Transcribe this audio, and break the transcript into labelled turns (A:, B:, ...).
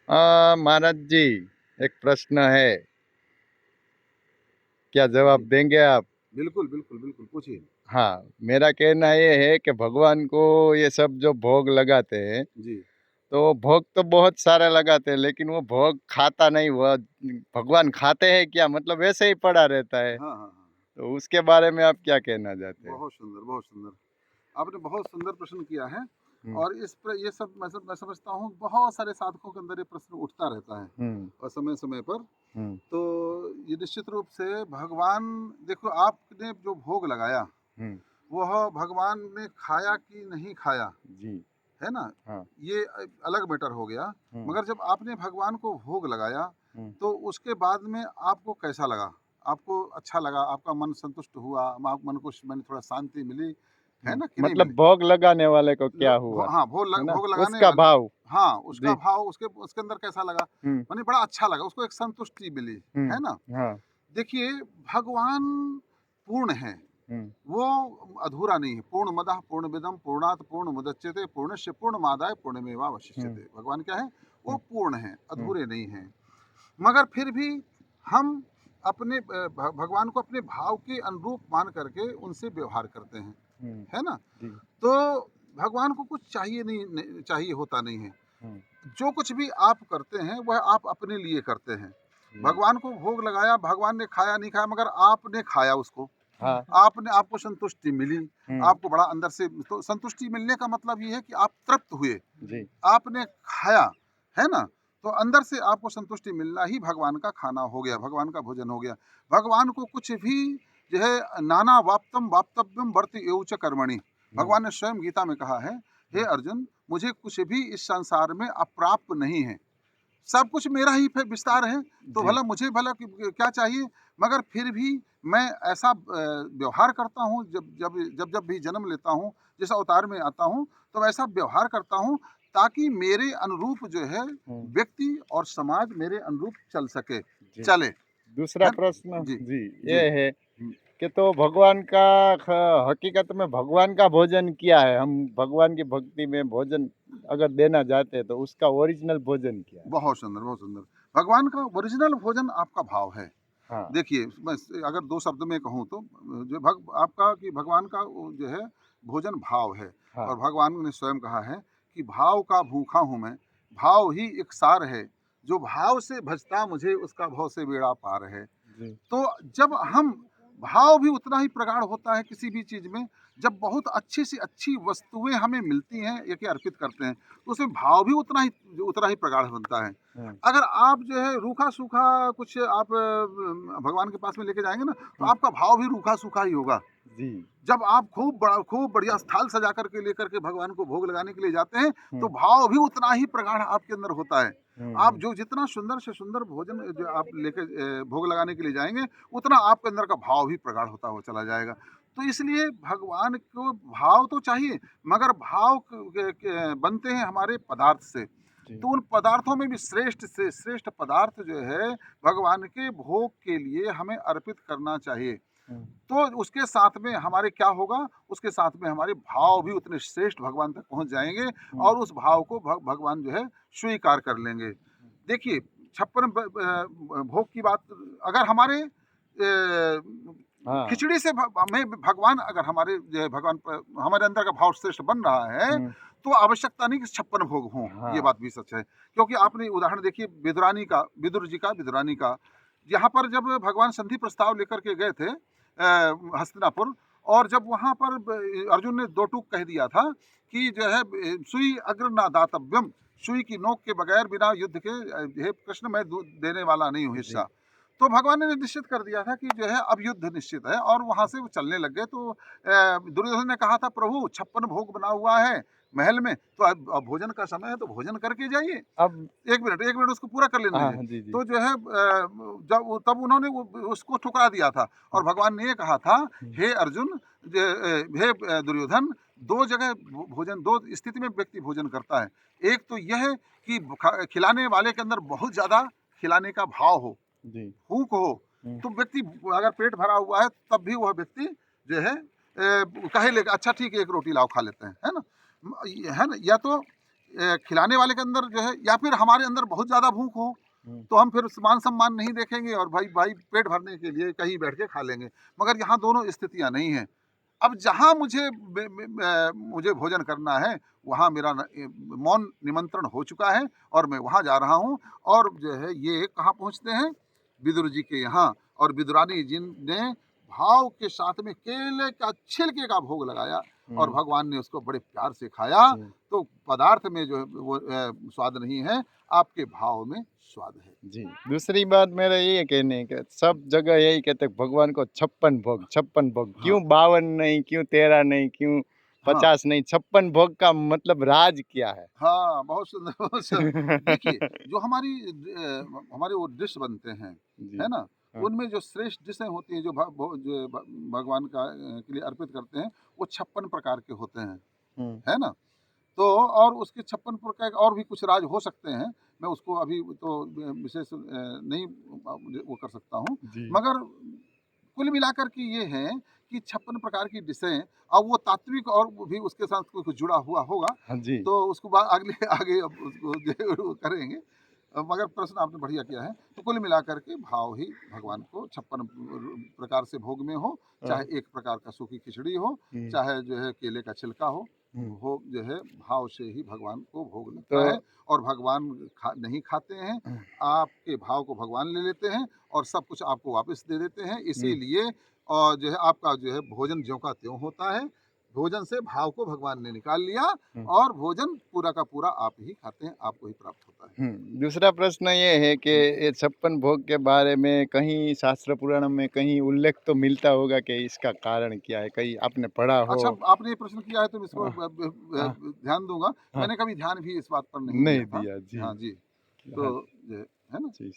A: महाराज जी, एक प्रश्न है, क्या
B: जी,
A: जवाब देंगे आप?
B: बिल्कुल, बिल्कुल, बिल्कुल, पूछिए।
A: हाँ, मेरा कहना ये है कि भगवान को ये सब जो भोग लगाते हैं,
B: जी।
A: तो भोग तो बहुत सारे लगाते हैं, लेकिन वो भोग खाता नहीं, वह भगवान खाते हैं क्या? मतलब वैसे ही पड़ा रहता है।
B: हाँ, हाँ, हाँ।
A: तो उसके बारे में आप क्या कहना चाहते हैं?
B: बहुत सुंदर, बहुत सुंदर। आपने बहुत सुंदर प्रश्न किया है
A: हुँ,
B: और इस पर ये सब मैं समझता हूँ बहुत सारे साधकों के अंदर ये प्रश्न उठता रहता है
A: हुँ,
B: और समय-समय पर।
A: हुँ,
B: तो ये निश्चित रूप से भगवान देखो आपने जो भोग लगाया,
A: हुँ,
B: वह भगवान ने खाया कि नहीं खाया,
A: जी,
B: है ना?
A: हाँ,
B: ये अलग मैटर हो गया।
A: हुँ,
B: मगर जब आपने भगवान को भोग लगाया,
A: हुँ,
B: तो उसके बाद में आपको कैसा लगा? आपको अच्छा लगा, आपका मन संतुष्ट हुआ, आप मन थोड़ा शांति मिली, है
A: हुँ।
B: ना कि नहीं
A: मतलब
B: मिली?
A: भोग लगाने वाले को
B: लो
A: क्या
B: भो
A: हुआ,
B: हाँ,
A: है ना?
B: भोग लगाने
A: उसका
B: वाले
A: भाव।
B: हाँ, उसका
A: जी,
B: भाव उसके उसके अंदर कैसा लगा?
A: हुँ,
B: माने बड़ा अच्छा लगा, उसको एक संतुष्टि मिली, है
A: हुँ,
B: ना?
A: हाँ,
B: देखिए, भगवान पूर्ण हैं,
A: हुँ,
B: वो अधूरा नहीं है। पूर्णमदः पूर्णमिदं पूर्णात् पूर्णमुदच्यते पूर्णस्य पूर्णमादाय
A: हुँ,
B: पूर्णमेवावशिष्यते। भगवान क्या है? वो
A: हुँ,
B: पूर्ण हैं,
A: हुँ,
B: अधूरे नहीं हैं। मगर फिर भी हम अपने भगवान को अपने भाव के अनुरूप मान करके उनसे व्यवहार करते हैं,
A: हुँ,
B: है ना?
A: जी,
B: तो भगवान को कुछ चाहिए चाहिए होता नहीं है।
A: हुँ,
B: जो कुछ भी आप करते हैं वह आप अपने लिए करते हैं।
A: हुँ,
B: भगवान को भोग लगाया, भगवान ने खाया नहीं खाया मगर आपने खाया उसको।
A: हाँ,
B: आपने आपको संतुष्टि मिली,
A: हुँ,
B: आपको बड़ा अंदर से तो संतुष्टि मिलने का मतलब ये है कि आप तृप्त हुए,
A: जी,
B: आपने खाया, है ना? तो अंदर से आपको संतुष्टि मिलना ही भगवान का खाना हो गया, भगवान का भोजन हो गया। भगवान को कुछ भी जो है नाना वाप्तम वाप्तव्यम वर्त एव च कर्मणि।
A: हुँ,
B: भगवान ने स्वयं गीता में कहा है, हे
A: हुँ,
B: अर्जुन मुझे कुछ भी इस संसार में अप्राप्य नहीं है। सब कुछ मेरा ही विस्तार है, तो
A: जी,
B: भला क्या चाहिए? मगर फिर भी मैं ऐसा व्यवहार करता हूँ जब भी जन्म लेता हूँ, जिस अवतार में आता हूँ, तो वैसा व्यवहार करता हूँ ताकि मेरे अनुरूप जो है
A: हुँ,
B: व्यक्ति और समाज मेरे अनुरूप चल सके,
A: जी।
B: चले,
A: दूसरा
B: है
A: प्रश्न
B: जी,
A: जी, ये
B: जी।
A: है
B: हुँ,
A: कि तो भगवान का ख हकीकत में भगवान का भोजन क्या है? हम भगवान की भक्ति में भोजन अगर देना चाहते हैं, तो उसका ओरिजिनल भोजन क्या है?
B: बहुत सुंदर, बहुत सुंदर। भगवान का ओरिजिनल भोजन आपका भाव है।
A: हाँ,
B: देखिए, बस अगर 2 शब्द में कहूँ तो जो आपका कि भगवान का वो जो है भोजन भाव है
A: हाँ,
B: और भगवान ने स्वयं कहा है कि भाव का भूखा हूँ मैं, भाव ही एक सार है, जो भाव से भजता मुझे उसका भव से बेड़ा पार है।
A: जी,
B: तो जब हम भाव भी उतना ही प्रगाढ़ होता है किसी भी चीज़ में, जब बहुत अच्छी से अच्छी वस्तुएँ हमें मिलती हैं या कि अर्पित करते हैं, तो उसमें भाव भी उतना ही प्रगाढ़ बनता है।
A: हुँ,
B: अगर आप जो है रूखा-सूखा कुछ आप भगवान के पास में लेके जाएँगे ना, तो
A: हुँ,
B: आपका भाव भी रूखा-सूखा ही होगा।
A: जी,
B: जब आप खूब बढ़िया थाल सजा करके लेकर के भगवान को भोग लगाने के लिए जाते हैं, तो
A: हुँ,
B: भाव भी उतना ही प्रगाढ़ आपके अंदर होता है।
A: हुँ,
B: आप
A: हुँ,
B: जो जितना सुंदर से सुंदर भोजन जो आप लेके भोग लगाने के लिए जाएँगे, उतना आपके अंदर का भाव भी प्रगाढ़ होता हुआ चला जाएगा। तो इसलिए भगवान को भाव तो चाहिए, मगर भाव के बनते हैं हमारे पदार्थ से।
A: जी,
B: तो उन पदार्थों में भी श्रेष्ठ से श्रेष्ठ पदार्थ जो है, भगवान के भोग के लिए हमें अर्पित करना चाहिए।
A: हुँ,
B: तो उसके साथ में हमारे क्या होगा, उसके साथ में हमारे भाव भी उतने श्रेष्ठ भगवान तक पहुँच जाएँगे
A: हुँ,
B: और उस भाव को भगवान जो है स्वीकार कर लेंगे। देखिए 56 भोग की बात अगर हमारे
A: हाँ,
B: खिचड़ी से हमें भगवान अगर हमारे जो है भगवान हमारे अंदर का भाव श्रेष्ठ बन रहा है,
A: हुँ,
B: तो आवश्यकता नहीं कि 56 भोग हों, ये
A: हाँ,
B: बात भी सच है। क्योंकि आपने उदाहरण देखिए विदुर जी का, विदुरानी का, यहाँ पर जब भगवान संधि प्रस्ताव लेकर के गए थे हस्तिनापुर और जब वहाँ पर अर्जुन ने 2 टूक कह दिया था कि जो है सुई अग्र ना दातव्यम, सुई की नोक के बगैर बिना युद्ध के हे कृष्ण मैं देने वाला नहीं हूँ
A: जी,
B: हिस्सा। तो भगवान ने निश्चित कर दिया था कि जो है अब युद्ध निश्चित है और वहाँ से वो चलने लग गए तो दुर्योधन ने कहा था प्रभु 56 भोग बना हुआ है महल में, तो अब भोजन का समय है तो भोजन करके जाइए।
A: अब
B: 1 मिनट उसको पूरा कर लेने
A: हाँ,
B: दीजिए।
A: जी, जी,
B: तो जो है तब उन्होंने उसको ठुकरा दिया था
A: हुँ,
B: और भगवान ने ये कहा था,
A: हुँ,
B: हे अर्जुन हे दुर्योधन 2 जगह भोजन 2 स्थिति में व्यक्ति भोजन करता है। एक तो यह है कि खिलाने वाले के अंदर बहुत ज़्यादा खिलाने का भाव हो,
A: जी,
B: भूख हो,
A: हुँ,
B: तो व्यक्ति अगर पेट भरा हुआ है तब भी वह व्यक्ति जो है कहे लेगा अच्छा ठीक है 1 रोटी लाओ खा लेते हैं, है ना? है ना? या तो खिलाने वाले के अंदर जो है, या फिर हमारे अंदर बहुत ज़्यादा भूख हो, तो हम फिर मान सम्मान नहीं देखेंगे और भाई भाई पेट भरने के लिए कहीं बैठ के खा लेंगे। मगर यहाँ दोनों स्थितियाँ नहीं हैं। अब जहाँ मुझे भोजन करना है, वहाँ मेरा मौन निमंत्रण हो चुका है और मैं वहाँ जा रहा हूँ। और जो है ये कहाँ पहुँचते हैं? विदुर जी के यहाँ। और विदुरानी जी ने भाव के साथ में केले का छिलके का भोग लगाया और भगवान ने उसको बड़े प्यार से खाया। तो पदार्थ में जो है वो स्वाद नहीं है, आपके भाव में स्वाद है।
A: जी, दूसरी बात मेरा ये कहना है कि सब जगह यही कहते हैं भगवान को 56 भोग,
B: हाँ,
A: क्यों 52 नहीं, क्यों 13 नहीं, क्यों
B: हाँ।
A: 50 नहीं, 56 भोग का मतलब राज क्या है?
B: हाँ, बहुत सुंदर, बहुत देखिए, जो हमारे वो डिश बनते हैं,
A: जी,
B: है ना?
A: हाँ,
B: उनमें जो श्रेष्ठ डिशें होती हैं, जो भगवान के लिए अर्पित करते हैं, वो 56 प्रकार के होते हैं,
A: हुँ,
B: है ना? तो और उसके 56 प्रकार के और भी कुछ राज हो सकते हैं, मैं उसको अभी तो विशेष नहीं वो कर सकता हूँ।
A: जी,
B: मगर कुल मिलाकर के ये है कि 56 प्रकार की डिशें, अब वो तात्विक और भी उसके साथ कुछ जुड़ा हुआ होगा,
A: हाँ जी,
B: तो उसको अगले आगे अब उसको जो है वो करेंगे। मगर प्रश्न आपने बढ़िया किया है। तो कुल मिलाकर के भाव ही भगवान को 56 प्रकार से भोग में हो,
A: हाँ,
B: चाहे एक प्रकार का सूखी खिचड़ी हो,
A: हुँ,
B: चाहे जो है केले का छिलका हो,
A: हुँ,
B: भोग जो है भाव से ही भगवान को भोग
A: तो
B: लगता है। और भगवान नहीं खाते हैं, आपके भाव को भगवान ले लेते हैं और सब कुछ आपको वापस दे देते हैं।
A: हुँ,
B: इसीलिए और जो है आपका जो है भोजन ज्यों का त्यों होता है। भोजन से भाव को भगवान ने निकाल लिया
A: हुँ।
B: और भोजन पूरा का पूरा आप ही खाते हैं, आपको ही प्राप्त होता है।
A: दूसरा प्रश्न ये है कि
B: हुँ।
A: ये 56 भोग के बारे में कहीं शास्त्र पुराण में कहीं उल्लेख तो मिलता होगा कि इसका कारण क्या है? कहीं आपने पढ़ा हो?
B: अच्छा, आपने ये प्रश्न किया है तो मैं इसको
A: हाँ, हाँ,
B: ध्यान दूँगा।
A: हाँ,
B: मैंने कभी ध्यान भी इस बात पर नहीं दिया
A: नहीं
B: था।
A: दिया, जी।
B: हाँ जी,
A: हाँ,
B: तो ये है ना?
A: जी,